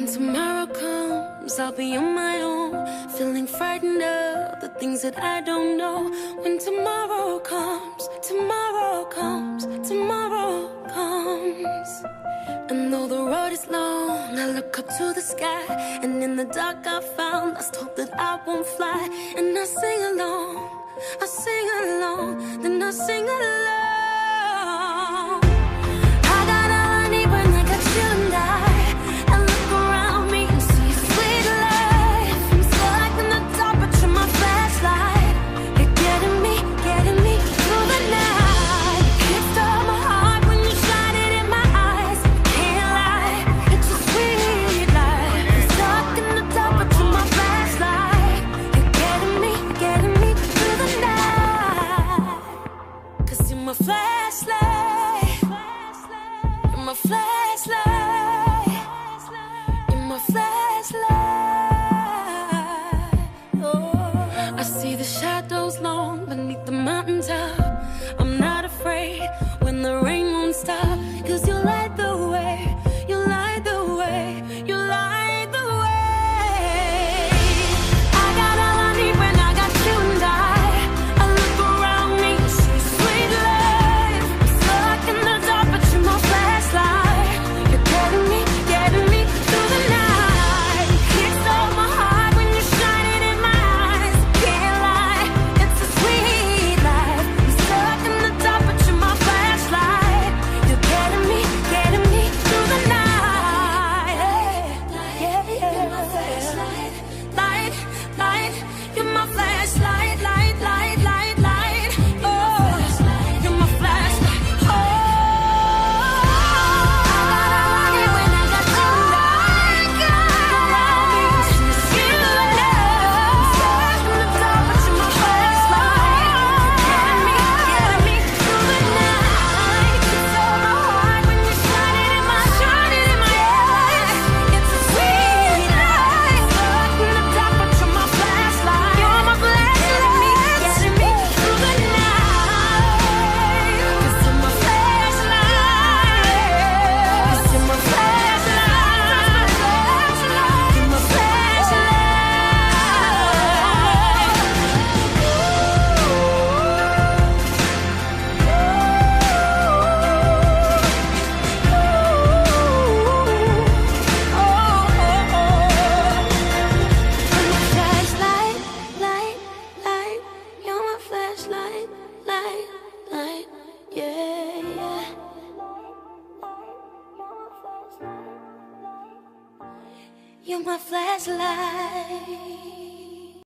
When tomorrow comes, I'll be on my own, feeling frightened of the things that I don't know. When tomorrow comes, tomorrow comes, tomorrow comes. And though the road is long, I look up to the sky, and in the dark I found lost hope that I won't fly. And I sing along, then I sing along. I got all I need when I got you and I look around me and see a sweet life. I'm stuck in the dark, but you're my flashlight. You're getting me through the night. You stole my heart when you shine it in my eyes. Can't lie, it's a sweet life. I'm stuck in the dark, but you're my flashlight. You're getting me through the night. 'Cause you're my flashlight. You're my flashlight. You're my flashlight. Oh, I see the shadows long beneath the mountaintop. I'm not afraid when the rain won't stop. 'Cause you light the way, you light the way, you light the way. I got all I need when I got you and I look around me, see sweet life. I'm stuck in the dark, but you're my flashlight. You're getting me through the night. You stole my heart when you shine it in my eyes. Can't lie, it's a sweet life. I'm stuck in the dark, but you're my flashlight. You're getting me through the night. Yeah, yeah. You're my flashlight, light. You're my flashlight, light. Oh, you're my flashlight. Oh, I got all I need when I got you. You're my flashlight.